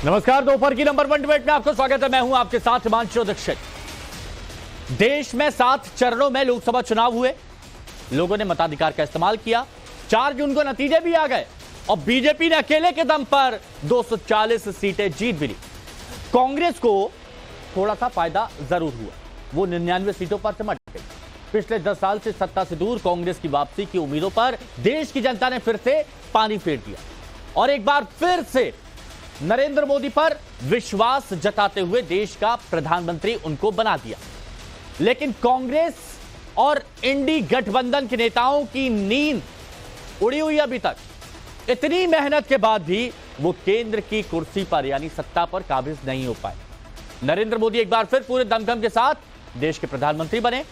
नमस्कार, दोपहर की नंबर 1 डिबेट में आपको स्वागत है। मैं हूं आपके साथ हिमांशु दीक्षित। देश में 7 चरणों में लोकसभा चुनाव हुए। लोगों ने मताधिकार का इस्तेमाल किया। 4 जून को नतीजे भी आ गए और बीजेपी ने अकेले के दम पर 240 सीटें जीत भी ली। कांग्रेस को थोड़ा सा फायदा जरूर हुआ, वो 99 सीटों पर सिमट गई। पिछले 10 साल से सत्ता से दूर कांग्रेस की वापसी की उम्मीदों पर देश की जनता ने फिर से पानी फेर दिया और एक बार फिर से नरेंद्र मोदी पर विश्वास जताते हुए देश का प्रधानमंत्री उनको बना दिया। लेकिन कांग्रेस और इंडी गठबंधन के नेताओं की नींद उड़ी हुई अभी तक। इतनी मेहनत के बाद भी वो केंद्र की कुर्सी पर यानी सत्ता पर काबिज नहीं हो पाए। नरेंद्र मोदी एक बार फिर पूरे दमखम के साथ देश के प्रधानमंत्री बने,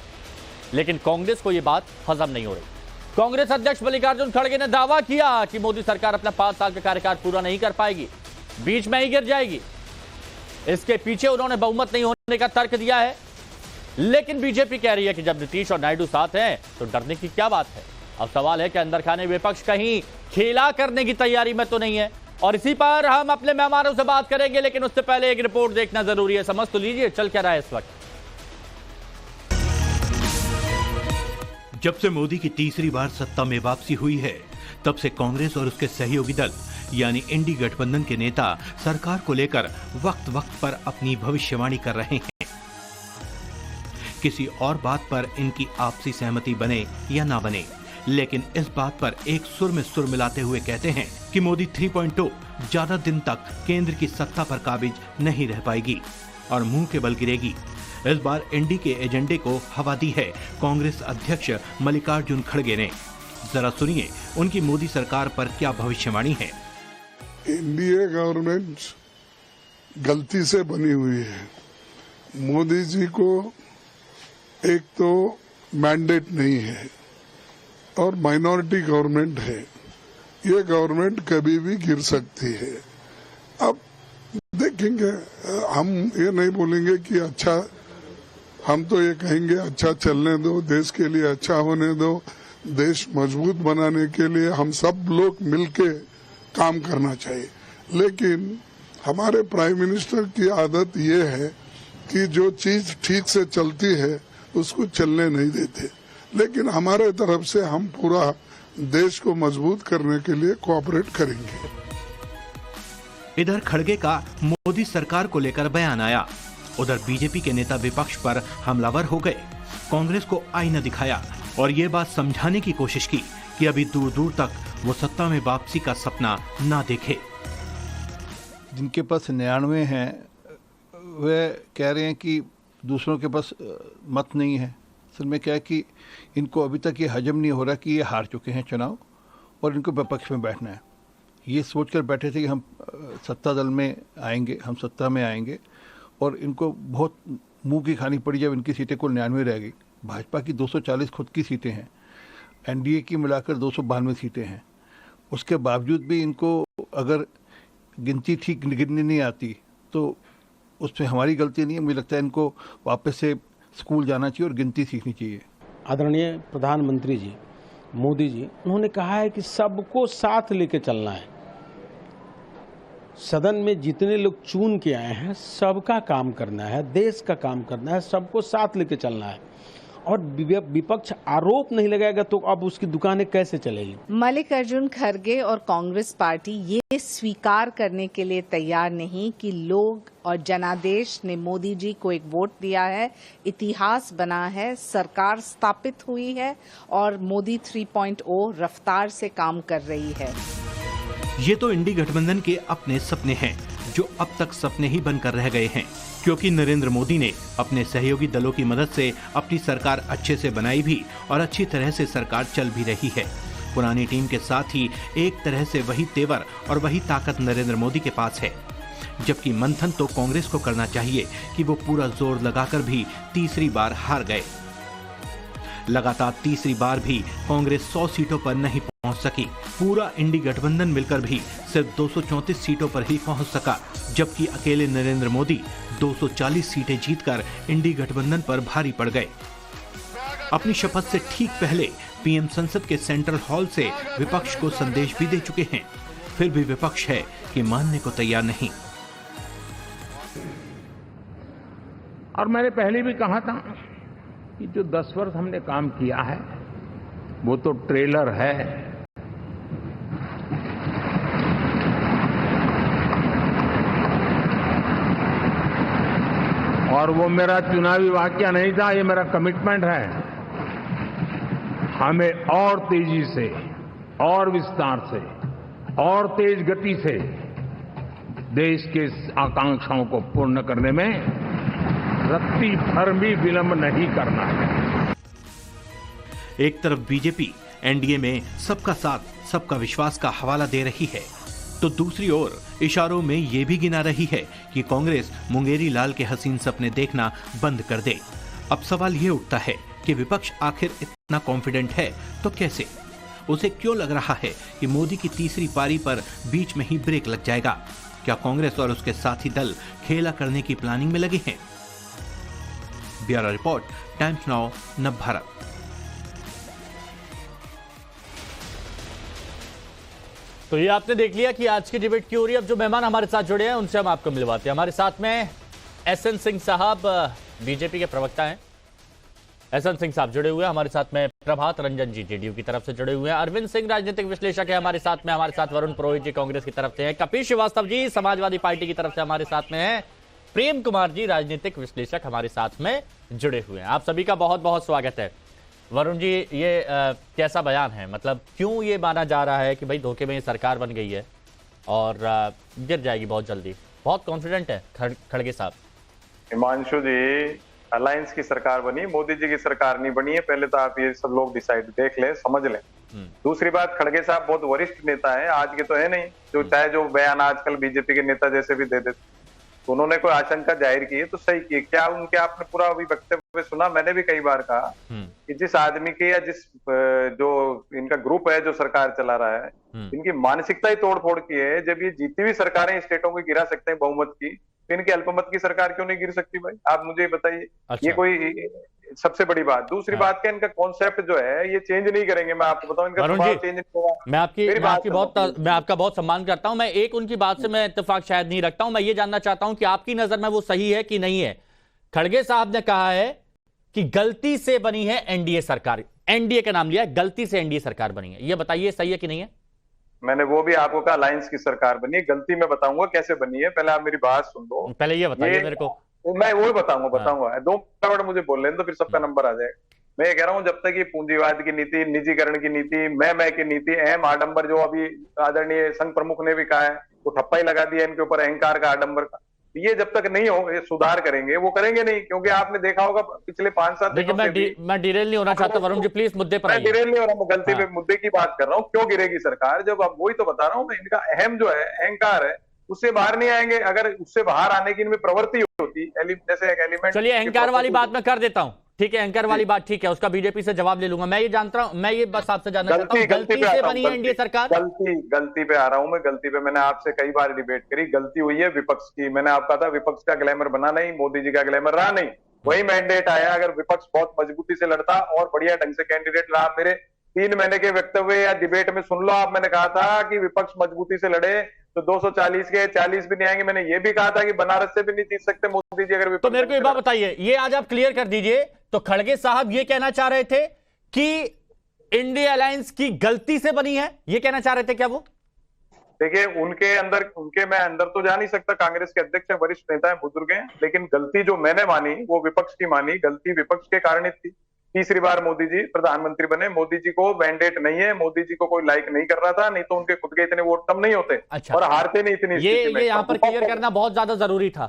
लेकिन कांग्रेस को यह बात हजम नहीं हो रही। कांग्रेस अध्यक्ष मल्लिकार्जुन खड़गे ने दावा किया कि मोदी सरकार अपना 5 साल का कार्यकाल पूरा नहीं कर पाएगी, बीच में ही गिर जाएगी। इसके पीछे उन्होंने बहुमत नहीं होने का तर्क दिया है। लेकिन बीजेपी कह रही है कि जब नीतीश और नायडू साथ हैं तो डरने की क्या बात है। अब सवाल है कि अंदर खाने विपक्ष कहीं खेला करने की तैयारी में तो नहीं है। और इसी पर हम अपने मेहमानों से बात करेंगे, लेकिन उससे पहले एक रिपोर्ट देखना जरूरी है। समझ तो लीजिए चल क्या रहा है इस वक्त। जब से मोदी की तीसरी बार सत्ता में वापसी हुई है, तब से कांग्रेस और उसके सहयोगी दल यानी इंडी गठबंधन के नेता सरकार को लेकर वक्त वक्त पर अपनी भविष्यवाणी कर रहे हैं। किसी और बात पर इनकी आपसी सहमति बने या ना बने, लेकिन इस बात पर एक सुर में सुर मिलाते हुए कहते हैं कि मोदी 3.0 ज्यादा दिन तक केंद्र की सत्ता पर काबिज नहीं रह पाएगी और मुंह के बल गिरेगी। इस बार इंडी के एजेंडे को हवा दी है कांग्रेस अध्यक्ष मल्लिकार्जुन खड़गे ने। जरा सुनिए उनकी मोदी सरकार पर क्या भविष्यवाणी है। एनडीए गवर्नमेंट गलती से बनी हुई है। मोदी जी को एक तो मैंडेट नहीं है और माइनॉरिटी गवर्नमेंट है। ये गवर्नमेंट कभी भी गिर सकती है। अब देखेंगे, हम ये नहीं बोलेंगे कि अच्छा, हम तो ये कहेंगे अच्छा चलने दो, देश के लिए अच्छा होने दो। देश मजबूत बनाने के लिए हम सब लोग मिलके काम करना चाहिए। लेकिन हमारे प्राइम मिनिस्टर की आदत ये है कि जो चीज ठीक से चलती है उसको चलने नहीं देते। लेकिन हमारे तरफ से हम पूरा देश को मजबूत करने के लिए कोऑपरेट करेंगे। इधर खड़गे का मोदी सरकार को लेकर बयान आया, उधर बीजेपी के नेता विपक्ष पर हमलावर हो गए। कांग्रेस को आईना दिखाया और ये बात समझाने की कोशिश की कि अभी दूर दूर तक वो सत्ता में वापसी का सपना ना देखे। जिनके पास 99 हैं वे कह रहे हैं कि दूसरों के पास मत नहीं है। असल में क्या है कि इनको अभी तक ये हजम नहीं हो रहा कि ये हार चुके हैं चुनाव और इनको विपक्ष में बैठना है। ये सोचकर बैठे थे कि हम सत्ता दल में आएंगे, हम सत्ता में आएंगे, और इनको बहुत मुंह की खानी पड़ी जब इनकी सीटें कुल 99 रह गई। भाजपा की 240 खुद की सीटें हैं, एनडीए की मिलाकर 292 सीटें हैं। उसके बावजूद भी इनको अगर गिनती ठीक गिननी नहीं आती तो उसमें हमारी गलती नहीं है। मुझे लगता है इनको वापस से स्कूल जाना चाहिए और गिनती सीखनी चाहिए। आदरणीय प्रधानमंत्री जी मोदी जी, उन्होंने कहा है कि सबको साथ लेके चलना है। सदन में जितने लोग चुन के आए हैं सबका काम करना है, देश का काम करना है, सबको साथ लेके चलना है। और विपक्ष आरोप नहीं लगाएगा तो अब उसकी दुकानें कैसे चलेगी। मल्लिकार्जुन खड़गे और कांग्रेस पार्टी ये स्वीकार करने के लिए तैयार नहीं कि लोग और जनादेश ने मोदी जी को एक वोट दिया है, इतिहास बना है, सरकार स्थापित हुई है और मोदी 3.0 रफ्तार से काम कर रही है। ये तो इंडी गठबंधन के अपने सपने हैं जो अब तक सपने ही बनकर रह गए हैं, क्योंकि नरेंद्र मोदी ने अपने सहयोगी दलों की मदद से अपनी सरकार अच्छे से बनाई भी और अच्छी तरह से सरकार चल भी रही है। पुरानी टीम के साथ ही एक तरह से वही तेवर और वही ताकत नरेंद्र मोदी के पास है। जबकि मंथन तो कांग्रेस को करना चाहिए कि वो पूरा जोर लगाकर भी तीसरी बार हार गए। लगातार तीसरी बार भी कांग्रेस 100 सीटों पर नहीं पहुंच सकी। पूरा इंडी गठबंधन मिलकर भी सिर्फ 234 सीटों पर ही पहुंच सका, जबकि अकेले नरेंद्र मोदी 240 सीटें जीतकर इंडी गठबंधन पर भारी पड़ गए। अपनी शपथ से ठीक पहले पीएम संसद के सेंट्रल हॉल से विपक्ष को संदेश भी दे चुके हैं, फिर भी विपक्ष है कि मानने को तैयार नहीं। और मैंने पहले भी कहा था कि जो 10 वर्ष हमने काम किया है वो तो ट्रेलर है। और वो मेरा चुनावी वाक्य नहीं था, ये मेरा कमिटमेंट है। हमें और तेजी से और विस्तार से और तेज गति से देश के आकांक्षाओं को पूर्ण करने में रत्ती भर भी विलंब नहीं करना है। एक तरफ बीजेपी एनडीए में सबका साथ सबका विश्वास का हवाला दे रही है, तो दूसरी ओर इशारों में ये भी गिना रही है कि कांग्रेस मुंगेरी लाल के हसीन सपने देखना बंद कर दे। अब सवाल ये उठता है कि विपक्ष आखिर इतना कॉन्फिडेंट है तो कैसे? उसे क्यों लग रहा है कि मोदी की तीसरी पारी पर बीच में ही ब्रेक लग जाएगा? क्या कांग्रेस और उसके साथी दल खेला करने की प्लानिंग में लगे हैं? ब्यूरो रिपोर्ट, टाइम्स नाउ, नव भारत। तो ये आपने देख लिया कि आज की डिबेट की हो रही है। अब जो मेहमान हमारे साथ जुड़े हैं उनसे हम आपको मिलवाते हैं। हमारे साथ में एसएन सिंह साहब बीजेपी के प्रवक्ता हैं। एसएन सिंह साहब जुड़े हुए हैं हमारे साथ में। प्रभात रंजन जी जेडीयू की तरफ से जुड़े हुए हैं। अरविंद सिंह राजनीतिक विश्लेषक है हमारे साथ में। हमारे साथ वरुण पुरोहित जी कांग्रेस की तरफ से हैं। कपिल श्रीवास्तव जी समाजवादी पार्टी की तरफ से हमारे साथ में हैं। प्रेम कुमार जी राजनीतिक विश्लेषक हमारे साथ में जुड़े हुए हैं। आप सभी का बहुत बहुत स्वागत है। वरुण जी, ये कैसा बयान है? मतलब क्यों ये माना जा रहा है कि भाई धोखे में ये सरकार बन गई है और गिर जाएगी बहुत जल्दी? बहुत कॉन्फिडेंट है खड़गे साहब। हिमांशु जी, अलायंस की सरकार बनी, मोदी जी की सरकार नहीं बनी है। पहले तो आप ये सब लोग डिसाइड देख लें, समझ लें। दूसरी बात, खड़गे साहब बहुत वरिष्ठ नेता है, आज के तो है नहीं जो चाहे जो बयान आजकल बीजेपी के नेता जैसे भी दे देते। तो उन्होंने कोई आशंका जाहिर की है तो सही की। क्या उनके आपने पूरा अभी वक्तव्य सुना? मैंने भी कई बार कहा कि जिस आदमी के या जिस जो इनका ग्रुप है जो सरकार चला रहा है, इनकी मानसिकता ही तोड़ फोड़ की है। जब ये जीती हुई सरकारें स्टेटों को गिरा सकते हैं बहुमत की, तो इनकी अल्पमत की सरकार क्यों नहीं गिर सकती? भाई आप मुझे बताइए। अच्छा। ये कोई सबसे बड़ी बात। दूसरी बात क्या, इनका कॉन्सेप्ट जो है ये चेंज नहीं करेंगे। मैं आपको बताऊं, इनका स्वभाव चेंज नहीं होगा। मैं आपका बहुत सम्मान करता हूं। मैं एक उनकी बात से मैं इत्तेफाक शायद नहीं रखता हूं। मैं ये जानना चाहता हूं कि आपकी नजर में वो सही है कि नहीं है? खड़गे साहब ने कहा है कि गलती से बनी है एनडीए सरकार। एनडीए का नाम लिया, गलती से एनडीए सरकार बनी है। ये बताइए सही है कि नहीं है? मैंने वो भी आपको कहा अलायंस की सरकार बनी है। गलती मैं बताऊंगा कैसे बनी है, पहले आप मेरी बात सुन लो। पहले ये बताइए मेरे को। मैं वो बताऊंगा। 2 मिनट मुझे बोल लें तो फिर सबका नंबर आ जाएगा। मैं ये कह रहा हूं, जब तक ये पूंजीवाद की नीति, निजीकरण की नीति, मैं की नीति, अहम आडंबर जो अभी आदरणीय संघ प्रमुख ने भी कहा है, वो ठप्पा ही लगा दिया इनके ऊपर, अहंकार का, आडंबर का। ये जब तक नहीं हो, ये सुधार करेंगे, वो करेंगे नहीं। क्योंकि आपने देखा होगा पिछले 5-7 देखिए, मैं डिरेल नहीं होना चाहता वरुण जी, प्लीज मुद्दे पर आइए। डिरेल नहीं हो रहा, मैं गलती पे मुद्दे की बात कर रहा हूँ। क्यों गिरेगी सरकार? जब अब वही तो बता रहा हूँ मैं, इनका अहम जो है अहंकार है, उससे बाहर नहीं आएंगे। अगर उससे बाहर आने की इनमें प्रवृत्ति होती, जैसे एक एलिमेंट। चलिए, अहंकार वाली बात मैं कर देता हूं, ठीक है? अहंकार वाली बात ठीक है, उसका बीजेपी से जवाब ले लूंगा। मैं ये जानता हूं, मैं ये बस आपसे जानना चाहता हूं, गलती से बनी है एनडीए सरकार? गलती पे आ रहा हूं मैं। गलती पे मैंने आपसे कई बार डिबेट करी। गलती हुई है विपक्ष की। मैंने आपका था विपक्ष का ग्लैमर बना नहीं, मोदी जी का ग्लैमर रहा नहीं। वही मैंडेट आया। अगर विपक्ष बहुत मजबूती से लड़ता और बढ़िया ढंग से कैंडिडेट रहा, मेरे 3 महीने के वक्तव्य या डिबेट में सुन लो आप, मैंने कहा था कि विपक्ष मजबूती से लड़े तो 240 के 40 भी नहीं आएंगे। मैंने ये भी कहा था कि बनारस से भी नहीं जीत सकते मोदी जी अगर। तो मेरे को एक बात बताइए, ये आज आप क्लियर कर दीजिए। तो खड़गे साहब ये कहना चाह रहे थे कि इंडिया अलायंस की गलती से बनी है, ये कहना चाह रहे थे क्या वो? देखिए, उनके मैं अंदर तो जा नहीं सकता। कांग्रेस के अध्यक्ष हैं, वरिष्ठ नेता हैं, बुजुर्ग हैं। लेकिन गलती जो मैंने मानी वो विपक्ष की मानी। गलती विपक्ष के कारण थी। तीसरी बार मोदी जी प्रधानमंत्री बने। मोदी जी को मैंडेट नहीं है, मोदी जी को कोई लाइक नहीं कर रहा था, नहीं तो उनके खुद के इतने वोट कम नहीं होते। अच्छा। और हारते नहीं इतनी। ये यहाँ पर क्लियर करना बहुत ज्यादा जरूरी था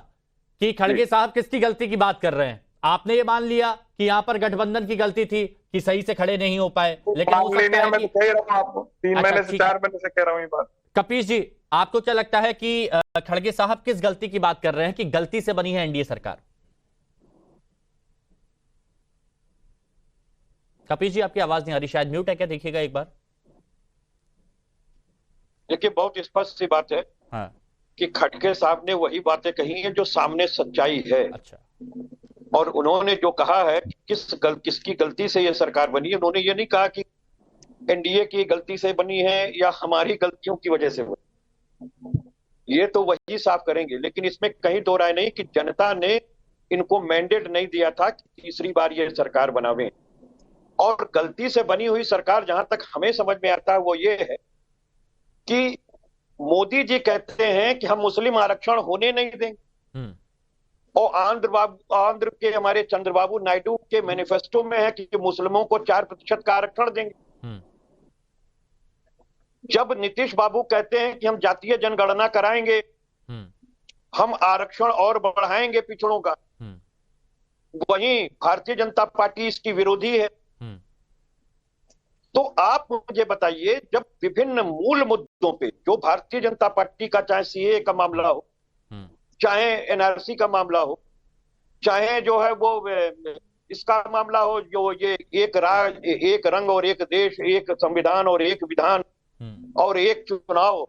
कि खड़गे साहब किसकी गलती की बात कर रहे हैं। आपने ये मान लिया कि यहाँ पर गठबंधन की गलती थी कि सही से खड़े नहीं हो पाए, लेकिन हो सकता है कि... कह रहा हूं आपको 3 महीने से 4 महीने से कह रहा हूं ये बात। कपीश जी, आपको क्या लगता है कि खड़गे साहब किस गलती की बात कर रहे हैं कि गलती से बनी है एनडीए सरकार? कपीश जी, आपकी आवाज नहीं आ रही, शायद म्यूट है क्या? देखिएगा एक बार। देखिए, बहुत स्पष्ट सी बात है। हाँ। कि खड़गे साहब ने वही बातें कही हैं जो सामने सच्चाई है। अच्छा। और उन्होंने जो कहा है किसकी गलती से ये सरकार बनी है, उन्होंने ये नहीं कहा कि एनडीए की गलती से बनी है या हमारी गलतियों की वजह से बनी। ये तो वही साफ करेंगे, लेकिन इसमें कहीं दो राय नहीं कि जनता ने इनको मैंडेट नहीं दिया था कि तीसरी बार ये सरकार बनावे। और गलती से बनी हुई सरकार जहां तक हमें समझ में आता है वो ये है कि मोदी जी कहते हैं कि हम मुस्लिम आरक्षण होने नहीं देंगे, और आंध्र के हमारे चंद्रबाबू नायडू के मैनिफेस्टो में है कि मुस्लिमों को 4% का आरक्षण देंगे। जब नीतीश बाबू कहते हैं कि हम जातीय जनगणना कराएंगे, हम आरक्षण और बढ़ाएंगे पिछड़ों का, वहीं भारतीय जनता पार्टी इसकी विरोधी है। तो आप मुझे बताइए, जब विभिन्न मूल मुद्दों पे जो भारतीय जनता पार्टी का, चाहे सीए का मामला हो, चाहे एनआरसी का मामला हो, चाहे जो है वो इसका मामला हो, जो ये एक रंग और एक देश, एक संविधान और एक विधान और एक चुनाव,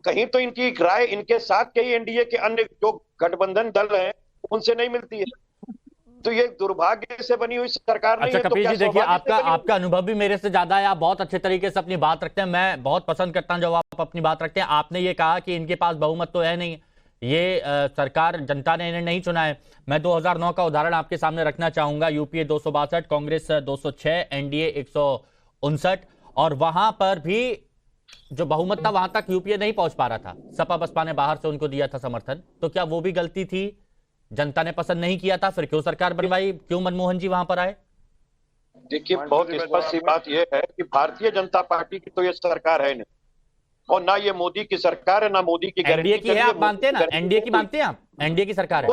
कहीं तो इनकी राय इनके साथ के ही एनडीए के अन्य जो गठबंधन दल हैं उनसे नहीं मिलती है। तो ये दुर्भाग्य से बनी हुई सरकार नहीं है। अच्छा कपिल जी, देखिए आपका अनुभव भी मेरे से ज्यादा है, आप बहुत अच्छे तरीके से अपनी बात रखते हैं। मैं बहुत पसंद करता हूं जब आप अपनी बात रखते हैं। आपने ये कहा कि इनके पास बहुमत तो है नहीं, ये सरकार, जनता ने इन्हें नहीं चुना है। मैं 2009 का उदाहरण आपके सामने रखना चाहूंगा। यूपीए 262, कांग्रेस 206, एनडीए 159, और वहां पर भी जो बहुमत था वहां तक यूपीए नहीं पहुंच पा रहा था। सपा बसपा ने बाहर से उनको दिया था समर्थन। तो क्या वो भी गलती थी? जनता ने पसंद नहीं किया था, फिर क्यों सरकार बनवाई? क्यों मनमोहन जी वहां पर आए? देखिए, बहुत स्पष्ट सी बात यह है कि भारतीय जनता पार्टी की तो ये सरकार है नहीं, और ना ये मोदी की सरकार है, ना मोदी की एनडीए की है। आप मानते हैं ना, एनडीए की मानते हैं आप? एनडीए की सरकार है।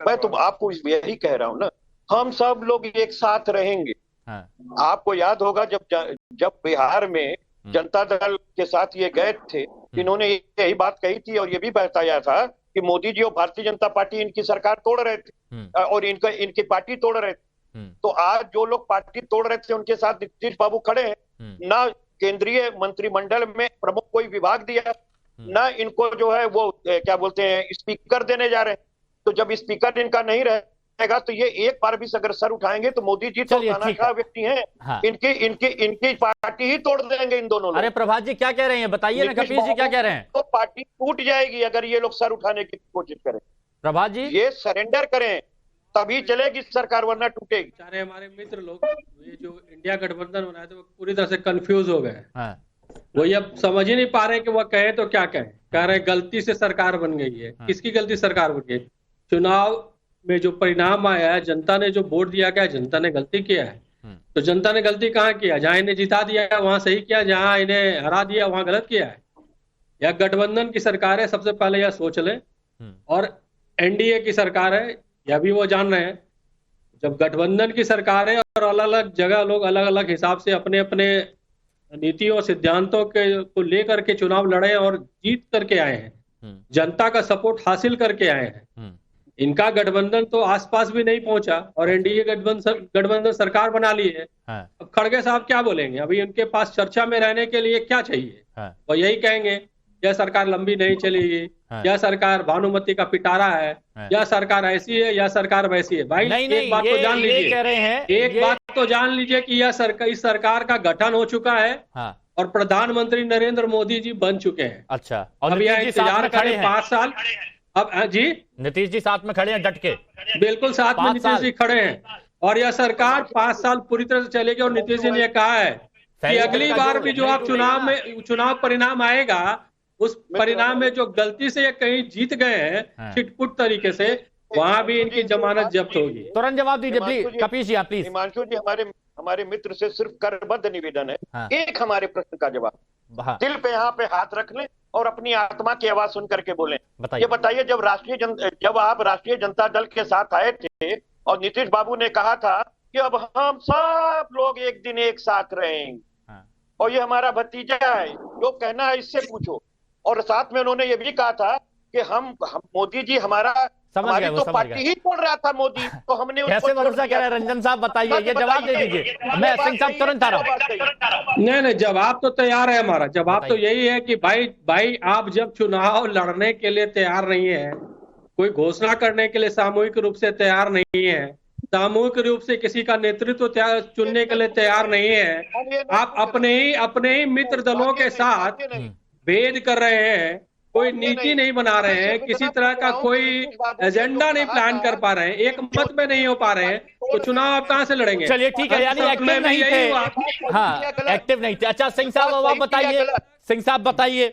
मैं तो आपको यही कह रहा हूं ना, हम सब लोग एक साथ रहेंगे। हाँ। आपको याद होगा जब बिहार में जनता दल के साथ ये गए थे, इन्होंने यही बात कही थी और ये भी बताया था कि मोदी जी और भारतीय जनता पार्टी इनकी सरकार तोड़ रहे थे और इनकी पार्टी तोड़ रहे थे। तो आज जो लोग पार्टी तोड़ रहे थे उनके साथ नीतीश बाबू खड़े हैं। ना केंद्रीय मंत्रिमंडल में प्रमुख कोई विभाग दिया, ना इनको जो है वो क्या बोलते हैं स्पीकर देने जा रहे हैं। तो जब स्पीकर इनका नहीं रहेगा तो ये एक बार भी अगर सर उठाएंगे तो मोदी जी तो तानाशाह व्यक्ति हैं। हाँ। इनकी पार्टी ही तोड़ देंगे इन दोनों लोग। अरे प्रभात जी क्या कह रहे हैं, बताइए ना। कपिल जी क्या कह रहे हैं? तो पार्टी टूट जाएगी अगर ये लोग सर उठाने की कोशिश करें। प्रभात जी, ये सरेंडर करें तभी चलेगी सरकार, वरना टूटेगी। सारे हमारे मित्र लोग ये जो इंडिया गठबंधन बनाए थे वो पूरी तरह से कंफ्यूज हो गए। हाँ। वो ये समझ ही नहीं पा रहे कि वो कहे तो क्या कहें। कह रहे गलती से सरकार बन गई है। हाँ। किसकी गलती सरकार बन गई? चुनाव में जो परिणाम आया है, जनता ने जो वोट दिया गया, जनता ने गलती किया है। तो जनता ने गलती कहाँ किया? जहां इन्हें जिता दिया वहां सही किया, जहां इन्हें हरा दिया वहां गलत किया है। या गठबंधन की सरकार है, सबसे पहले यह सोच लें। और एनडीए की सरकार है, यह भी वो जान रहे हैं। जब गठबंधन की सरकार है और अलग अलग जगह लोग अलग अलग हिसाब से अपने अपने नीतियों सिद्धांतों को लेकर के चुनाव लड़े और जीत करके आए हैं, जनता का सपोर्ट हासिल करके आए हैं। इनका गठबंधन तो आसपास भी नहीं पहुंचा और एनडीए गठबंधन सरकार बना ली है। हाँ। अब खड़गे साहब क्या बोलेंगे? अभी उनके पास चर्चा में रहने के लिए क्या चाहिए? हाँ। वो यही कहेंगे यह सरकार लंबी नहीं चलेगी। हाँ। यह सरकार भानुमति का पिटारा है। हाँ। यह सरकार ऐसी है, यह सरकार वैसी है। भाई एक बात तो जान लीजिए, कह रहे हैं एक बात तो जान लीजिए कि यह सरकार, इस सरकार का गठन हो चुका है। हाँ। और प्रधानमंत्री नरेंद्र मोदी जी बन चुके हैं। अच्छा, और अब यह इंतजार करें 5 साल। अब जी नीतीश जी साथ में खड़े हैं डट के, बिल्कुल साथ में नीतीश जी खड़े हैं। और यह सरकार 5 साल पूरी तरह से चलेगी। और नीतीश जी ने यह कहा है कि अगली बार भी जो आप चुनाव परिणाम आएगा, उस परिणाम में जो गलती से ये कहीं जीत गए हैं छिटपुट तरीके से, वहां भी इनकी जमानत जब्त होगी। तुरंत जवाब दीजिए प्लीज कपिल जी, आप प्लीज। हिमांशु जी, हमारे मित्र से सिर्फ करबद्ध निवेदन है। हाँ। एक हमारे प्रश्न का जवाब, दिल पे यहाँ पे हाथ रख लें और अपनी आत्मा की आवाज सुन करके बोलें। ये बताइए, जब आप राष्ट्रीय जनता दल के साथ आए थे और नीतीश बाबू ने कहा था कि अब हम सब लोग एक दिन एक साथ रहेंगे। हाँ। और ये हमारा भतीजा है, जो कहना है इससे पूछो। और साथ में उन्होंने ये भी कहा था कि हम मोदी जी हमारी तो पार्टी ही तोड़ रहा था मोदी, तो हमने कैसे भरोसा कह रहे हैं? रंजन साहब बताइए, ये जवाब दे दीजिए। मैं सिंह साहब तुरंत आ रहा हूं। नहीं, जवाब तो तैयार है हमारा। जवाब तो यही है कि भाई आप जब चुनाव लड़ने के लिए तैयार नहीं है, कोई घोषणा करने के लिए सामूहिक रूप से तैयार नहीं है, सामूहिक रूप से किसी का नेतृत्व चुनने के लिए तैयार नहीं है, आप अपने ही मित्र दलों के साथ भेद कर रहे हैं, कोई नीति नहीं बना रहे हैं, किसी तरह का कोई एजेंडा नहीं प्लान कर पा रहे हैं, एक मत में नहीं हो पा रहे हैं, तो चुनाव आप कहां से लड़ेंगे? चलिए ठीक है, यानी एक्टिव नहीं थे। हाँ, एक्टिव नहीं थे। अच्छा सिंह साहब, अब आप बताइए, सिंह साहब बताइए,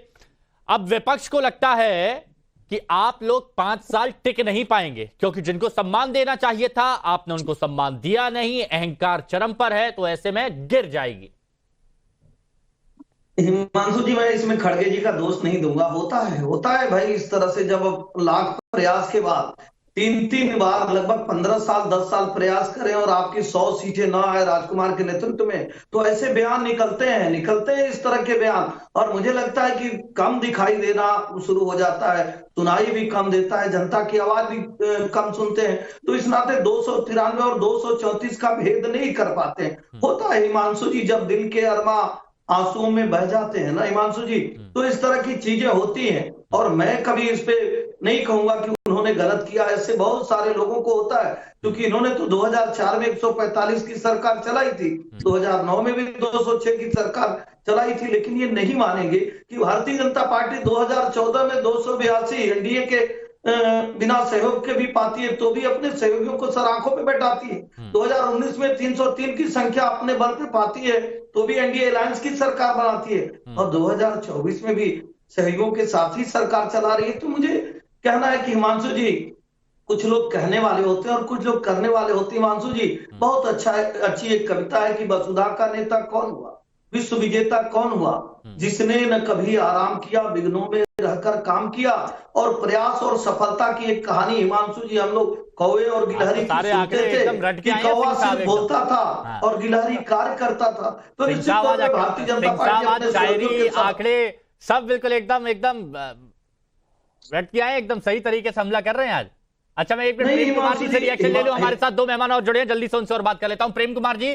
अब विपक्ष को लगता है कि आप लोग 5 साल टिक नहीं पाएंगे, क्योंकि जिनको सम्मान देना चाहिए था आपने उनको सम्मान दिया नहीं, अहंकार चरम पर है, तो ऐसे में गिर जाएगी। हिमांशु जी, मैं इसमें खड़गे जी का दोष नहीं दूंगा। होता है भाई, इस तरह से जब लाख प्रयास के बाद 3 बार लगभग 15 साल 10 साल प्रयास करें और आपकी 100 सीटें ना आए राजकुमार के नेतृत्व में, तो ऐसे बयान निकलते हैं इस तरह के बयान। और मुझे लगता है कि कम दिखाई देना शुरू हो जाता है, सुनाई भी कम देता है, जनता की आवाज भी कम सुनते हैं, तो इस नाते 293 और 234 का भेद नहीं कर पाते हैं। होता है हिमांशु जी, जब दिल के अरमा आंसुओं में बह जाते हैं ना हिमांशु जी, तो इस तरह की चीजें होती हैं। और मैं कभी इस पे नहीं कहूंगा कि उन्होंने गलत किया, ऐसे बहुत सारे लोगों को होता है, क्योंकि इन्होंने तो 2004 में 145 की सरकार चलाई थी, 2009 में भी 206 की सरकार चलाई थी, लेकिन ये नहीं मानेंगे कि भारतीय जनता पार्टी 2014 में 282 एनडीए के बिना सहयोग के भी पाती है, तो भी अपने सहयोगियों को सर आंखों पे बैठाती है। 2019 में 303 की संख्या अपने बल पे पाती है, तो भी एनडीए अलायंस की सरकार बनाती है, और 2024 में भी सहयोगियों के साथ ही सरकार चला रही है। तो मुझे कहना है कि हिमांशु जी, कुछ लोग कहने वाले होते हैं और कुछ लोग करने वाले होते हैं। हिमांशु जी, बहुत अच्छी एक कविता है कि वसुधा का नेता कौन हुआ, विश्व विजेता कौन हुआ, जिसने न कभी आराम किया, विघ्नों में रहकर काम किया, और प्रयास और सफलता की एक कहानी। हिमांशु जी, हम लोग कौवे और गिलहरी की सुनते थे कि कौवा सिर्फ बोलता था और गिलहरी कार्य करता था। तो निश्चित तौर पर भारतीय जनता पार्टी शायरी, आंकड़े सब बिल्कुल एकदम रट के आए, एकदम सही तरीके से हमला कर रहे हैं आज। अच्छा, मैं एक मिनट प्रेम कुमार जी से रिएक्शन ले लूं, हमारे साथ 2 मेहमान और जुड़े हैं, जल्दी से उनसे और बात कर लेता हूं। प्रेम कुमार जी,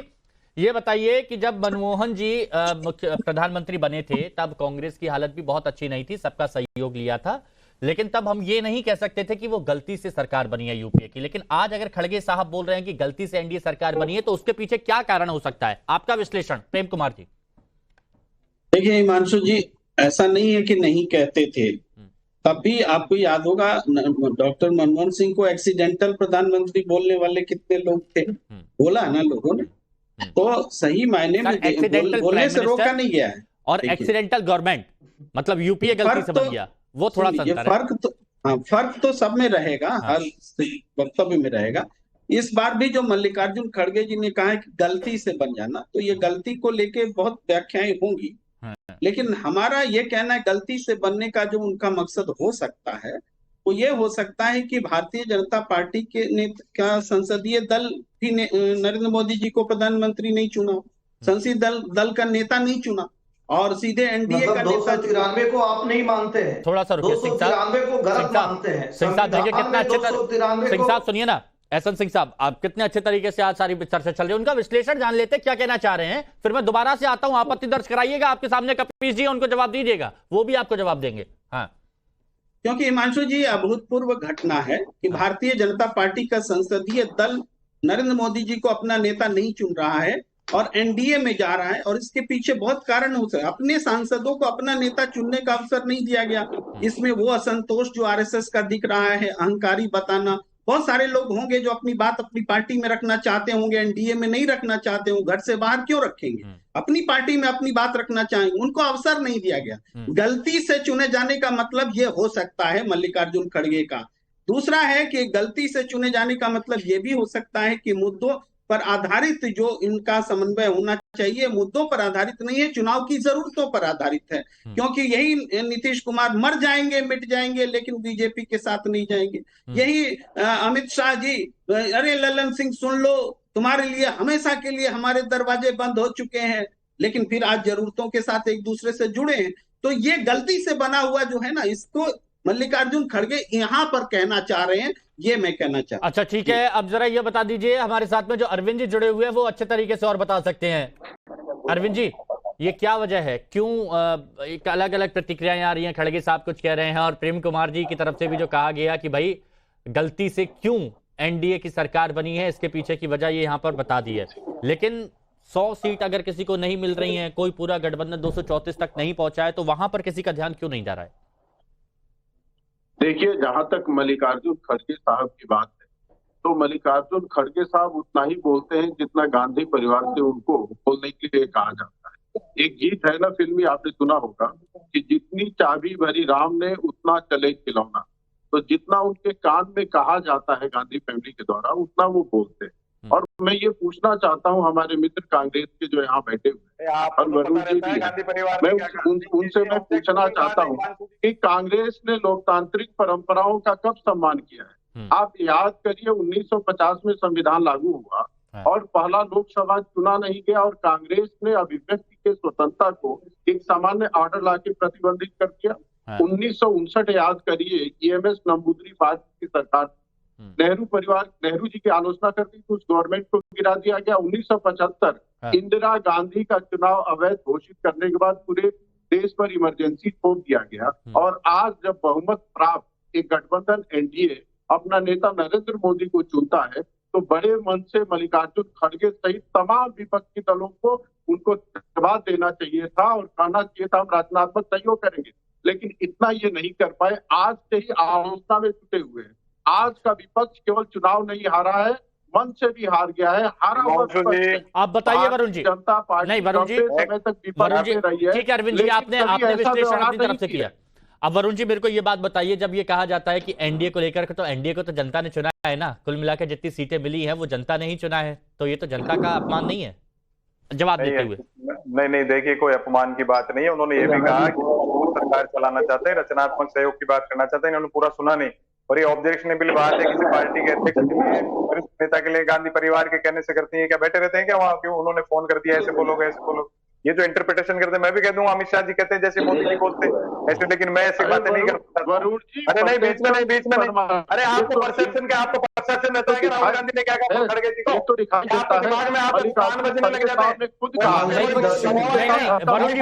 ये बताइए कि जब मनमोहन जी प्रधानमंत्री बने थे तब कांग्रेस की हालत भी बहुत अच्छी नहीं थी, सबका सहयोग लिया था, लेकिन तब हम ये नहीं कह सकते थे कि वो गलती से सरकार बनी है यूपीए की। लेकिन आज अगर खड़गे साहब बोल रहे हैं कि गलती से एनडीए सरकार बनी है, तो उसके पीछे क्या कारण हो सकता है, आपका विश्लेषण प्रेम कुमार जी? देखिए हिमांशु जी, ऐसा नहीं है कि नहीं कहते थे, तब भी आपको याद होगा डॉक्टर मनमोहन सिंह को एक्सीडेंटल प्रधानमंत्री बोलने वाले कितने लोग थे, बोला ना लोगों ने। तो सही मायने में बोलने से रोका नहीं गया है। और एक्सीडेंटल गवर्नमेंट मतलब यूपीए गलती से बन गया, वो थोड़ा सा फर्क तो सब में रहेगा, हर वक्तव्य में रहेगा। इस बार भी जो मल्लिकार्जुन खड़गे जी ने कहा है कि गलती से बन जाना, तो ये गलती को लेके बहुत व्याख्याएं होंगी, लेकिन हमारा ये कहना है गलती से बनने का जो उनका मकसद हो सकता है वो ये हो सकता है कि भारतीय जनता पार्टी का संसदीय दल भी नरेंद्र मोदी जी को प्रधानमंत्री नहीं चुना, संसदीय दल का नेता नहीं चुना, और सीधे एनडीए का नेता। 293 को आप नहीं मानते हैं, थोड़ा सा रुकिए, 293 को गलत मानते हैं। सिंह साहब देखिए कितना अच्छे, सिंह साहब सुनिए ना, एहसन सिंह साहब, आप कितने अच्छे तरीके से आज सारी चर्चा चल रही है, उनका विश्लेषण जान लेते क्या कहना चाह रहे हैं, फिर मैं दोबारा से आता हूं, आपत्ति दर्ज कराइएगा, आपके सामने कपीश जी उनको जवाब दीजिएगा, वो भी आपको जवाब देंगे। हाँ, क्योंकि हिमांशु जी, अभूतपूर्व घटना है कि भारतीय जनता पार्टी का संसदीय दल नरेंद्र मोदी जी को अपना नेता नहीं चुन रहा है और एनडीए में जा रहा है, और इसके पीछे बहुत कारण हो सकते हैं। अपने सांसदों को अपना नेता चुनने का अवसर नहीं दिया गया, इसमें वो असंतोष जो आरएसएस का दिख रहा है, अहंकारी बताना, बहुत सारे लोग होंगे जो अपनी बात अपनी पार्टी में रखना चाहते होंगे, एनडीए में नहीं रखना चाहते हो, घर से बाहर क्यों रखेंगे, अपनी पार्टी में अपनी बात रखना चाहेंगे, उनको अवसर नहीं दिया गया। गलती से चुने जाने का मतलब ये हो सकता है मल्लिकार्जुन खड़गे का। दूसरा है कि गलती से चुने जाने का मतलब ये भी हो सकता है कि मुद्दों पर आधारित जो इनका समन्वय होना चाहिए, मुद्दों पर आधारित नहीं है, चुनाव की जरूरतों पर आधारित है। क्योंकि यही नीतीश कुमार मर जाएंगे मिट जाएंगे लेकिन बीजेपी के साथ नहीं जाएंगे, यही अमित शाह जी, अरे ललन सिंह सुन लो, तुम्हारे लिए हमेशा के लिए हमारे दरवाजे बंद हो चुके हैं, लेकिन फिर आज जरूरतों के साथ एक दूसरे से जुड़े हैं। तो ये गलती से बना हुआ जो है ना, इसको मल्लिकार्जुन खड़गे यहाँ पर कहना चाह रहे हैं, ये मैं कहना चाहता हूं। अच्छा ठीक है, अब जरा ये बता दीजिए, हमारे साथ में जो अरविंद जी जुड़े हुए हैं वो अच्छे तरीके से और बता सकते हैं। अरविंद जी, ये क्या वजह है, क्यों एक अलग अलग प्रतिक्रियाएं आ रही हैं, खड़गे साहब कुछ कह रहे हैं और प्रेम कुमार जी की तरफ से भी जो कहा गया कि भाई गलती से क्यों एनडीए की सरकार बनी है, इसके पीछे की वजह ये यहाँ पर बता दी है। लेकिन 100 सीट अगर किसी को नहीं मिल रही है, कोई पूरा गठबंधन 234 तक नहीं पहुंचा है, तो वहां पर किसी का ध्यान क्यों नहीं जा रहा है? देखिए, जहां तक मल्लिकार्जुन खड़गे साहब की बात है, तो मल्लिकार्जुन खड़गे साहब उतना ही बोलते हैं जितना गांधी परिवार से उनको बोलने के लिए कहा जाता है। एक गीत है ना फिल्मी, आपने सुना होगा कि जितनी चाबी भरी राम ने उतना चले खिलौना। तो जितना उनके कान में कहा जाता है गांधी फैमिली के द्वारा, उतना वो बोलते हैं। और मैं ये पूछना चाहता हूँ हमारे मित्र कांग्रेस के जो यहाँ बैठे हुए हैं और वरुण जी भी हैं, मैं उनसे मैं पूछना चाहता हूँ कि कांग्रेस ने लोकतांत्रिक परंपराओं का कब सम्मान किया है? आप याद करिए 1950 में संविधान लागू हुआ और पहला लोकसभा चुना नहीं गया और कांग्रेस ने अभिव्यक्ति के स्वतंत्रता को एक सामान्य ऑर्डर लाके प्रतिबंधित कर दिया। 1959 याद करिए, EMS नंबूदरी-बाद की सरकार नेहरू जी की आलोचना करती थी, उस गवर्नमेंट को गिरा दिया गया। 1975 इंदिरा गांधी का चुनाव अवैध घोषित करने के बाद पूरे देश पर इमरजेंसी थोप दिया गया। और आज जब बहुमत प्राप्त एक गठबंधन NDA अपना नेता नरेंद्र मोदी को चुनता है, तो बड़े मन से मल्लिकार्जुन खड़गे सहित तमाम विपक्षी दलों को उनको जवाब देना चाहिए था और कहना चाहिए था हम रचनात्मक सहयोग करेंगे, लेकिन इतना ये नहीं कर पाए। आज से ही आलोचना में जुटे हुए हैं। आज का विपक्ष केवल चुनाव नहीं हारा है, मन से भी हार गया है। हारा हुआ आप बताइए वरुण जी। जनता पार्टी नहीं वरुण जी, समय तक विपक्ष में रही है। ठीक है अरविंद जी, आपने विश्लेषण अपनी तरफ से किया। अब वरुण जी मेरे को ये बात बताइए, जब ये कहा जाता है कि एनडीए को लेकर, तो एनडीए को तो जनता ने चुना है ना, कुल मिलाकर जितनी सीटें मिली हैं वो जनता ने ही चुना है, तो ये तो जनता का अपमान नहीं है? जवाब देते हुए। नहीं, देखिए कोई अपमान की बात नहीं है। उन्होंने ये भी कहा कि वो सरकार चलाना चाहते हैं, रचनात्मक सहयोग की बात करना चाहते हैं, इन्होंने पूरा सुना नहीं। और ये ऑब्जेक्शनेबल बात है किसी पार्टी के अध्यक्ष के लिए, वरिष्ठ नेता के लिए गांधी परिवार के कहने से करती है क्या? बैठे रहते हैं क्या वहां? क्यों उन्होंने फोन कर दिया, ऐसे बोलोगे ऐसे बोलो, ये जो इंटरप्रिटेशन करते हैं, मैं भी कह दूंगा अमित शाह जी कहते हैं जैसे मोदी जी बोलते ऐसे, लेकिन मैं ऐसी बातें नहीं करता। अरे नहीं, बीच में नहीं। अरे आपको परसेप्शन क्या, आपको परसेप्शन रहता है कि राहुल गांधी ने क्या कहा खड़गे जी को? आपके दिमाग में आप कान बजने लग जाते हैं। वरुण जी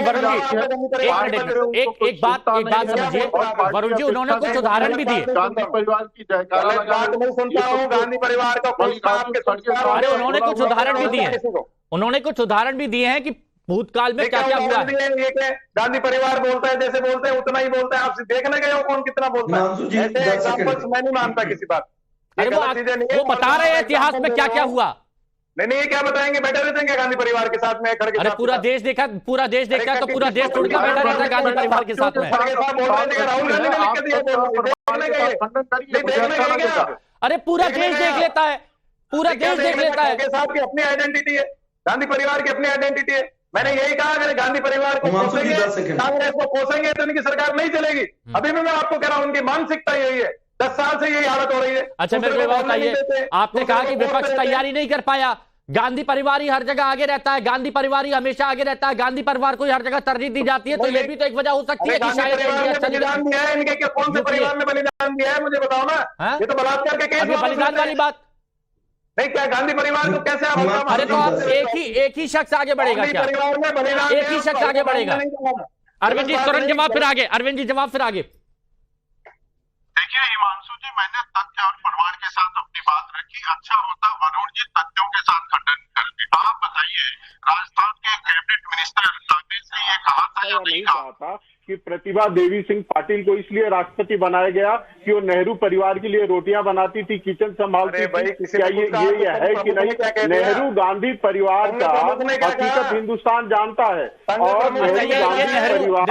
एक बात समझिए वरुण जी, उन्होंने कुछ उदाहरण भी दिए। गांधी परिवार की जयकार बात नहीं सुनता हूँ, गांधी परिवार को अरे उन्होंने कुछ उदाहरण भी दिए, उन्होंने कुछ उदाहरण भी दिए हैं कि भूतकाल में क्या क्या हुआ है। गांधी परिवार बोलता है जैसे बोलते हैं उतना ही बोलता है। आप देखने गए हो कौन कितना बोलता है? ऐसे एग्जांपल्स मैं नहीं मानता किसी बात। अरे वो बता रहे हैं इतिहास में क्या क्या हुआ। नहीं, ये क्या बताएंगे? बैठे रहते हैं क्या गांधी परिवार के साथ में खड़गे? अरे पूरा देश देखा तो पूरा देश टूट के बैठा रहता है गांधी परिवार के साथ में। राहुल गांधी ने लिख दिया। अरे पूरा देश देख लेता है, पूरा देश देख लेता है। साहब की अपनी आइडेंटिटी है, गांधी परिवार की अपनी आइडेंटिटी है। मैंने यही कहा अगर गांधी परिवार को कोसेंगे, कांग्रेस को कोसेंगे तो उनकी सरकार नहीं चलेगी। अभी भी मैं आपको कह रहा हूं उनकी मानसिकता यही है, 10 साल से यही हालत हो रही है। अच्छा मेरे को बताइए, आपने कहा कि विपक्ष तैयारी नहीं कर पाया, गांधी परिवार ही हर जगह आगे रहता है, गांधी परिवार ही हमेशा आगे रहता है, गांधी परिवार को ही हर जगह तरजीह दी जाती है, तो ये भी तो एक वजह हो सकती है कि शायद बलिदान दिया है इनके। क्या कौन से परिवार ने बलिदान दिया है मुझे बताओ ना। ये तो बलात्कार के केस बलिदान वाली बात नहीं। क्या गांधी परिवार को कैसे आप? अरे तो आप एक ही शख्स आगे बढ़ेगा क्या? एक ही शख्स आगे बढ़ेगा? अरविंद जी तुरंत जवाब फिर आगे, अरविंद जी जवाब फिर आगे। देखिए हिमांशु जी, मैंने तथ्य और प्रमाण के साथ अपनी बात रखी। अच्छा होता वरुण जी तथ्यों के साथ खंडन करते। आप बताइए, राजस्थान के कैबिनेट मिनिस्टर कांग्रेस ने ये कहा था या नहीं कहा था कि प्रतिभा देवी सिंह पाटिल को इसलिए राष्ट्रपति बनाया गया कि वो नेहरू परिवार के लिए रोटियां बनाती थी, किचन संभालती थी। क्या ये है कि नहीं? नेहरू गांधी परिवार का हकीकत हिंदुस्तान जानता है और नेहरू गांधी परिवार।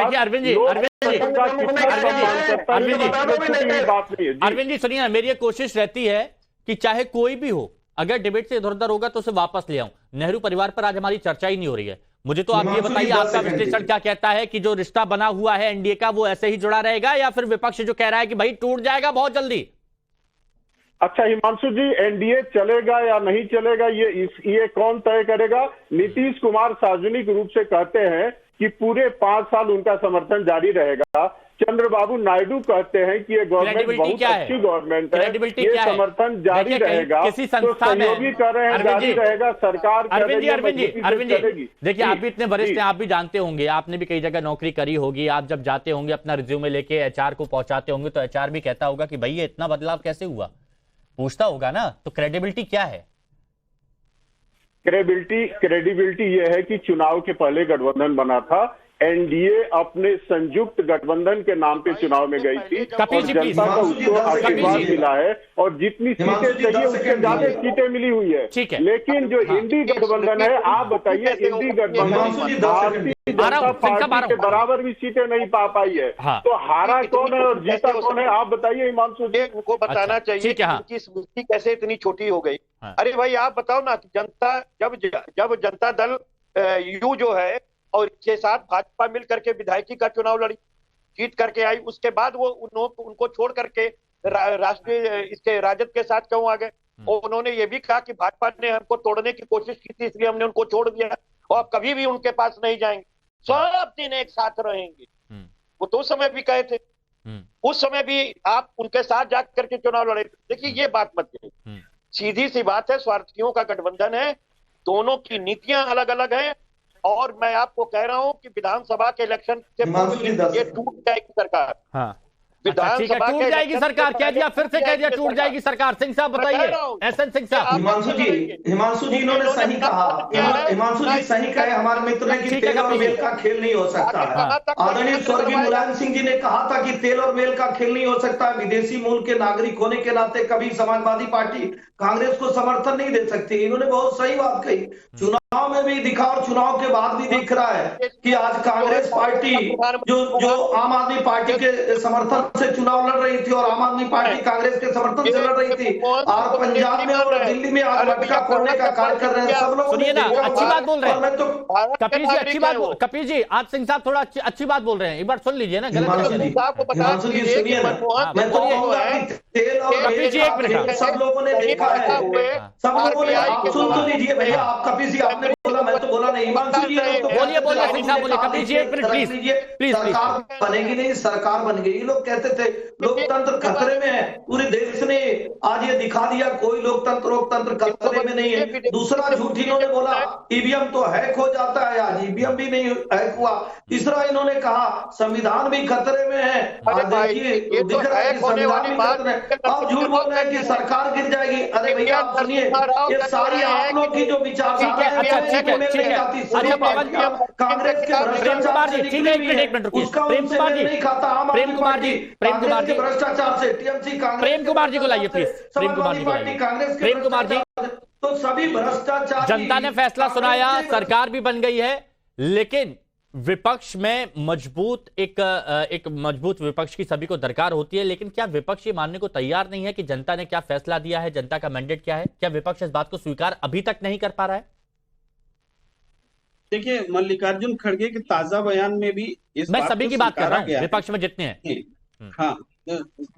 अरविंद जी सुनिए, मेरी कोशिश रहती है कि चाहे कोई भी हो, अगर डिबेट से इधर उधर होगा तो उसे वापस ले आऊं। नेहरू परिवार पर आज हमारी चर्चा ही नहीं हो रही है। मुझे तो आप ये बताइए, आपका विश्लेषण क्या कहता है कि जो रिश्ता बना हुआ है एनडीए का वो ऐसे ही जुड़ा रहेगा या फिर विपक्ष जो कह रहा है कि भाई टूट जाएगा बहुत जल्दी? अच्छा हिमांशु जी, एनडीए चलेगा या नहीं चलेगा ये कौन तय करेगा? नीतीश कुमार सार्वजनिक रूप से कहते हैं कि पूरे 5 साल उनका समर्थन जारी रहेगा। चंद्रबाबू नायडू कहते हैं कि ये गवर्नमेंट बहुत अच्छी गवर्नमेंट है, ये समर्थन जारी रहेगा। किसी संस्था में सहयोगी कर रहे हैं, जारी रहेगा सरकार। अरविंद जी देखिए, आप भी इतने वरिष्ठ हैं, आप भी जानते होंगे, आपने भी कई जगह नौकरी करी होगी। आप जब जाते होंगे अपना रिज्यूमे लेके एचआर को पहुंचाते होंगे तो एचआर भी कहता होगा कि भाई ये इतना बदलाव कैसे हुआ, पूछता होगा ना। तो क्रेडिबिलिटी क्या है? क्रेडिबिलिटी ये है कि चुनाव के पहले गठबंधन बना था, एनडीए अपने संयुक्त गठबंधन के नाम पे चुनाव में गई थी और जनता का उसको आशीर्वाद मिला है और जितनी सीटें चाहिए उससे ज्यादा सीटें मिली हुई है। लेकिन जो इंडी गठबंधन है, आप बताइए, इंडी गठबंधन भारतीय जनता पार्टी के बराबर भी सीटें नहीं पा पाई है। तो हारा कौन है और जीता कौन है, आप बताइए हिमांशु जी को बताना चाहिए कि समिति कैसे इतनी छोटी हो गई। अरे भाई आप बताओ ना, जनता जब जनता दल यू जो है और इसके साथ भाजपा मिल करके विधायकी का चुनाव लड़ी, जीत करके आई, उसके बाद वो उनको छोड़ करके राष्ट्रीय इसके राजद के साथ क्यों आ गए? और उन्होंने ये भी कहा कि भाजपा ने हमको तोड़ने की कोशिश की थी इसलिए हमने उनको छोड़ दिया और अब कभी भी उनके पास नहीं जाएंगे, सब दिन एक साथ रहेंगे। वो तो उस समय भी कहे थे, उस समय भी आप उनके साथ जाकर के चुनाव लड़े। देखिए ये बात मत करिए, सीधी सी बात है, स्वार्थियों का गठबंधन है, दोनों की नीतियां अलग अलग हैं। और मैं आपको कह रहा हूं कि विधानसभा के इलेक्शन से ये टूट जाएगी सरकार। विधानसभा टूट जाएगी सरकार, कह दिया, फिर से कह दिया टूट जाएगी सरकार। सिंह साहब बताइए, एसएन सिंह साहब। हिमांशु जी इन्होंने सही कहा, हिमांशु जी सही कहे हमारे मित्र ने कि तेल और मेल का खेल नहीं हो सकता है। आदरणीय स्वर्गीय मुलायम सिंह जी ने कहा था कि तेल और मेल का खेल नहीं हो सकता। विदेशी मूल के नागरिक होने के नाते कभी समाजवादी पार्टी कांग्रेस को समर्थन नहीं दे सकती। इन्होंने बहुत सही बात कही, चुनाव में भी दिखा और चुनाव के बाद भी दिख रहा है कि आज कांग्रेस पार्टी जो आम आदमी पार्टी के समर्थन से चुनाव लड़ रही थी और आम आदमी पार्टी कांग्रेस के समर्थन से लड़ रही थी, और पंजाब में और दिल्ली में आज मटका फोड़ने का कार्य कर रहे हैं सब लोग। सुनिए ना, अच्छी बात बोल रहे हैं कपिल जी, अच्छी बात। कपिल जी, आज सिंह साहब थोड़ा अच्छी बात बोल रहे हैं, एक बार सुन लीजिए ना। हिमांशु जी सुनिए ना, मैं तो कहूंगा कि तेल और कपिल जी एक मिनट, सब लोगों ने देखा है, सब लोगों ने। आप सुन तो लीजिए भैया, आप कपिल जी आपने बोला, मैं तो बोला नहीं। हिमांशु जी बोलिए बोलिए, सिंह साहब बोलिए। कपिल जी एक मिनट प्लीज प्लीज। सरकार बनेगी नहीं, सरकार बन गई। लोग कहते थे लोकतंत्र खतरे में है, पूरे देश ने आज ये दिखा दिया कोई लोकतंत्र खतरे में नहीं है। दूसरा झूठ इन्होंने बोला ईवीएम तो हैक हो जाता है, आज ईवीएम भी नहीं हैक हुआ। तीसरा इन्होंने कहा संविधान भी खतरे में है, देखिए दिख रहा है कि संविधान भी खतरे में। अब झूठ बोल रहे हैं कि सरकार गिर जाएगी। अरे भैया आप सुनिए, ये सारी आप लोग की जो विचारधारा है, कांग्रेस के भ्रष्टाचार से निकली हुई है, उसका उनसे मेल नहीं खाता। आम आदमी पार्टी कांग्रेस के भ्रष्टाचार से, टीएमसी कांग्रेस, प्रेम कुमार जी को लाइए प्लीज, प्रेम कुमार जी को लाइए। कांग्रेस प्रेम कुमार जी, तो सभी भ्रष्टाचार। जनता ने फैसला सुनाया, सरकार भी बन गई है, लेकिन विपक्ष में एक मजबूत विपक्ष की सभी को दरकार होती है। लेकिन क्या विपक्ष ये मानने को तैयार नहीं है कि जनता ने क्या फैसला दिया है, जनता का मैंडेट क्या है? क्या विपक्ष इस बात को स्वीकार अभी तक नहीं कर पा रहा है? देखिए, मल्लिकार्जुन खड़गे के ताजा बयान में भी इस मैं सभी की बात कर रहा हूं, विपक्ष में जितने हैं। हाँ,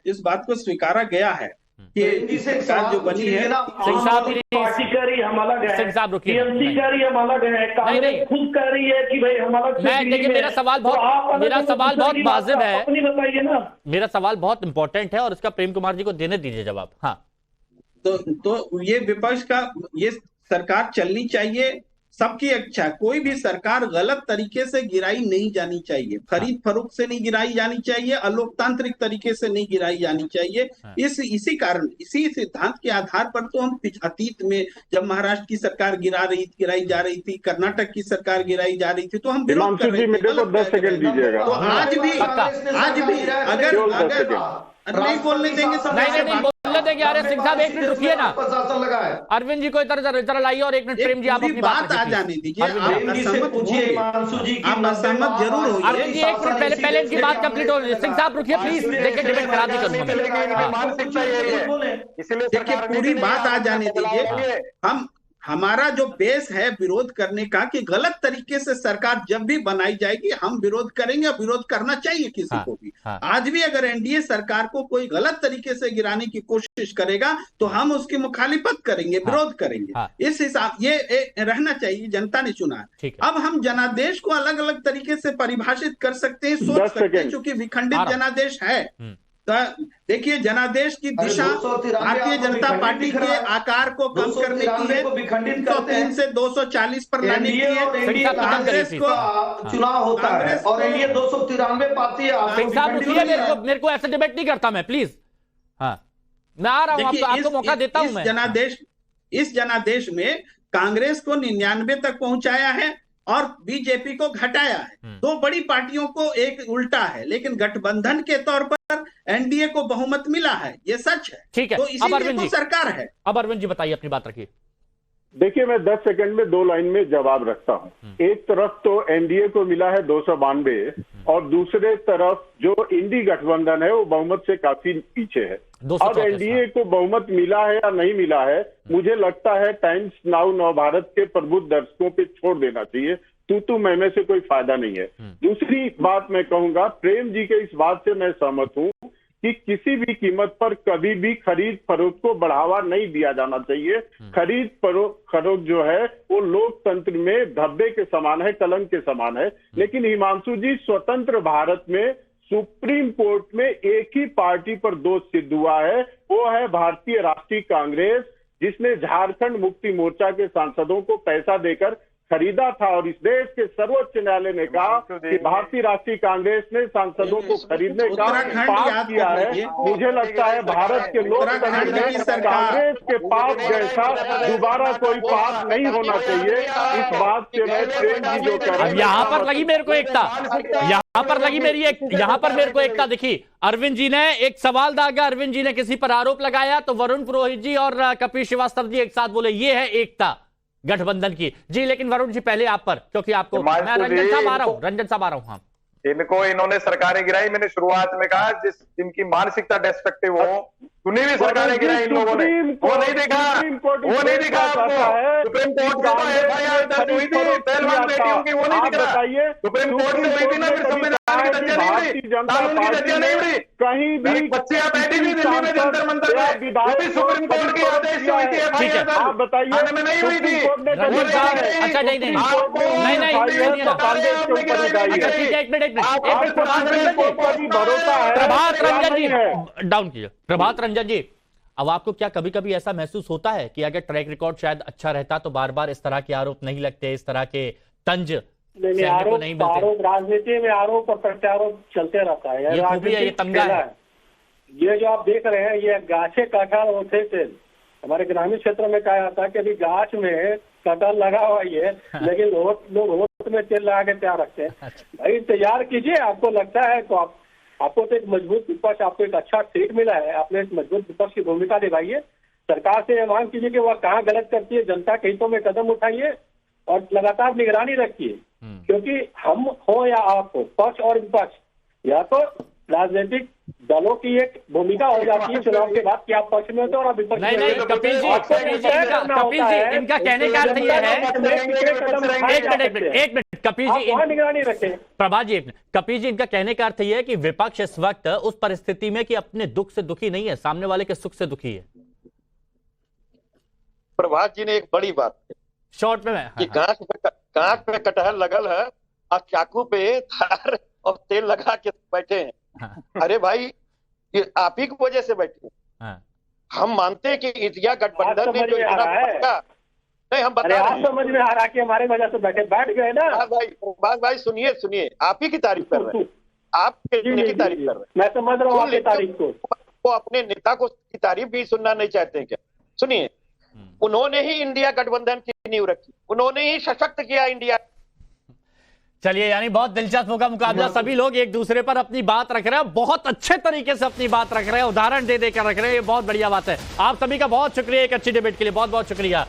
इस बात को स्वीकारा गया है कि सरकार जो बनी है, सिंह साहब पार्टी कह रही हम अलग है, सिंह साहब रुकिए, टीएमसी कह रही हम अलग है, कांग्रेस खुद कह रही है कि भाई हम अलग। मैं देखिए, मेरा सवाल बहुत वाजिब है, बताइए ना। मेरा सवाल बहुत इंपॉर्टेंट है और इसका प्रेम कुमार जी को देने दीजिए जवाब। हाँ, तो ये विपक्ष का, ये सरकार चलनी चाहिए, सबकी अच्छा। कोई भी सरकार गलत तरीके से गिराई नहीं जानी चाहिए, खरीद फरोख्त से नहीं गिराई जानी चाहिए, अलोकतांत्रिक तरीके से नहीं गिराई जानी चाहिए। इसी कारण, इसी सिद्धांत के आधार पर तो हम अतीत में जब महाराष्ट्र की सरकार गिराई जा रही थी, कर्नाटक की सरकार गिराई जा रही थी, तो हम विरोध कर रहे थे। 10 सेकंड दीजिएगा। तो आज भी अगर नहीं बोलने देंगे, नहीं बोलने देंगे। अरे सिंह साहब एक मिनट रुकिए ना, अरविंद जी को इधर लाइए और एक मिनट प्रेम जी आप अपनी बात आ जाने दीजिए। आप असहमत जरूर हो, अरविंद जी एक मिनट पहले इनकी बात कंप्लीट हो। सिंह साहब रुकिए प्लीज, देखिए डिबेट करा दी करूंगा, देखिए पूरी बात आ जाने दीजिए। हमारा जो बेस है विरोध करने का कि गलत तरीके से सरकार जब भी बनाई जाएगी हम विरोध करेंगे, विरोध करना चाहिए किसी को भी। आज भी अगर एनडीए सरकार को कोई गलत तरीके से गिराने की कोशिश करेगा तो हम उसकी मुखालिफत करेंगे, विरोध करेंगे। इस हिसाब ये रहना चाहिए, जनता ने चुना। अब हम जनादेश को अलग अलग तरीके से परिभाषित कर सकते हैं, सोच सकते हैं, क्योंकि विखंडित जनादेश है। देखिए, जनादेश की दिशा भारतीय जनता पार्टी के आकार को कम करने की है, 303 से 240 पर लाने की है। कांग्रेस को चुनाव होता है और एनडीए 293 पाती है। सिंह साहब रुकिए, मेरे को ऐसे डिबेट नहीं करता मैं, प्लीज। हाँ, मैं आ रहा हूं, आपको मौका देता हूं। इस जनादेश में कांग्रेस को 99 तक पहुंचाया है और बीजेपी को घटाया है। दो बड़ी पार्टियों को एक उल्टा है, लेकिन गठबंधन के तौर पर एनडीए को बहुमत मिला है, ये सच है। ठीक है, तो अब इसीलिए अरविंद तो जी सरकार है। अब अरविंद जी बताइए, अपनी बात रखिए। देखिए, मैं 10 सेकंड में 2 लाइन में जवाब रखता हूं। एक तरफ तो एनडीए को मिला है 292 और दूसरे तरफ जो इंडी गठबंधन है वो बहुमत से काफी पीछे है। अब एनडीए को बहुमत मिला है या नहीं मिला है, मुझे लगता है टाइम्स नाउ नवभारत के प्रबुद्ध दर्शकों पे छोड़ देना चाहिए। तू मैं से कोई फायदा नहीं है। दूसरी बात मैं कहूंगा, प्रेम जी के इस बात से मैं सहमत हूं कि किसी भी कीमत पर कभी भी खरीद फरोख्त को बढ़ावा नहीं दिया जाना चाहिए। खरीद फरोख्त जो है वो लोकतंत्र में धब्बे के समान है, कलंक के समान है। लेकिन हिमांशु जी, स्वतंत्र भारत में सुप्रीम कोर्ट में एक ही पार्टी पर दोष सिद्ध हुआ है, वो है भारतीय राष्ट्रीय कांग्रेस, जिसने झारखंड मुक्ति मोर्चा के सांसदों को पैसा देकर खरीदा था। और इस देश के सर्वोच्च न्यायालय ने कहा कि भारतीय राष्ट्रीय कांग्रेस ने सांसदों को खरीदने का पाप किया है। मुझे लगता है भारत के लोकतंत्र में कांग्रेस के पाप जैसा दोबारा कोई पाप नहीं होना चाहिए। इस बात से मैं प्रेम जी जो कह रहे हैं, यहाँ पर लगी मेरे को एकता, यहाँ पर लगी मेरी एक, यहाँ पर मेरे को एकता दिखी। अरविंद जी ने एक सवाल दागा, अरविंद जी ने किसी पर आरोप लगाया तो वरुण पुरोहित जी और कपिल श्रीवास्तव जी एक साथ बोले ये है एकता गठबंधन की। जी, लेकिन वरुण जी पहले आप पर, क्योंकि आपको मैं रंजन साहब आ रहा हूं। हाँ, इनको इन्होंने सरकारें गिराई। मैंने शुरुआत में कहा जिनकी मानसिकता डिस्ट्रक्टिव हो, चुनी हुई सरकारें गिराई इन लोगों ने। वो नहीं देखा, वो नहीं दिखा आपको। सुप्रीम कोर्ट में एफआईआर दर्ज हुई थी पहलवान बेटियों की, वो नहीं दिख रहा। सुप्रीम कोर्ट से हुई थी ना, फिर संविधान की धज्जियां नहीं उड़ी, कानून की धज्जियां नहीं उड़ी। कहीं भी बच्चियां बैठी थी दिल्ली में जंतर मंतर में, वो भी सुप्रीम कोर्ट के आदेश से हुई थी एफआईआर दर्ज। आप बताइए, में नहीं हुई थी। अच्छा नहीं, एक मिनट प्रभात रंजन जी, डाउन कीजिए। प्रभात रंजन जी, अब आपको क्या कभी कभी ऐसा महसूस होता है कि अगर ट्रैक रिकॉर्ड शायद अच्छा रहता तो बार बार इस तरह के आरोप नहीं लगते, इस तरह के तंज आरोप राजनीति में आरोप और प्रत्यारोप चलते रहता है। ये तंगा है। ये जो आप देख रहे हैं, ये गाछे कटहल होते थे। हमारे ग्रामीण क्षेत्र में कहा जाता है कि अभी गाछ में कटहल लगा हुआ ही है, लेकिन लोग होठ में तेल लगा के तैयार रखते हैं। भाई तैयार कीजिए, आपको लगता है तो आपको तो एक मजबूत विपक्ष, आपको एक अच्छा सीट मिला है, आपने एक मजबूत विपक्ष की भूमिका निभाइए। सरकार से मांग कीजिए कि वह कहाँ गलत करती है, जनता के हितों में कदम उठाइए और लगातार निगरानी रखिए। क्योंकि हम हो या आप हो, पक्ष और विपक्ष, या तो राजनीतिक दलों की एक भूमिका हो जाती है चुनाव के बाद कि आप पक्ष में होते हो और आप विपक्ष में। नहीं, कपिल जी, इनका कहने का अर्थ ये है, एक मिनट कपिल जी, निगरानी रखें। प्रभात जी, कपिल जी, इनका कहने का अर्थ ये है कि विपक्ष इस वक्त उस परिस्थिति में कि अपने दुख से दुखी नहीं है, सामने वाले के सुख से दुखी है। प्रभात जी ने एक बड़ी बात शॉर्ट में कि कांच पे कटहल लगल है और चाकू पे धार और तेल लगा के बैठे हैं। अरे भाई, ये आप ही की वजह से बैठे हैं। हम मानते हैं कि इंडिया गठबंधन में जो नहीं, हम बता रहे हैं, समझ में आ रहा कि हमारे वजह से बैठ गए ना। भाई सुनिए, आप ही की तारीफ कर रहे हैं, आपके की तारीफ कर रहे हैं। मैं समझ रहा हूँ आपकी तारीफ को। वो अपने नेता को की तारीफ भी सुनना नहीं चाहते क्या? सुनिए, उन्होंने ही इंडिया गठबंधन की नींव रखी, उन्होंने ही सशक्त किया इंडिया। चलिए, यानी बहुत दिलचस्प होगा मुकाबला। सभी लोग एक दूसरे पर अपनी बात रख रहे हैं, बहुत अच्छे तरीके से अपनी बात रख रहे हैं, उदाहरण दे देकर रख रहे हैं। ये बहुत बढ़िया बात है। आप सभी का बहुत शुक्रिया एक अच्छी डिबेट के लिए, बहुत बहुत शुक्रिया।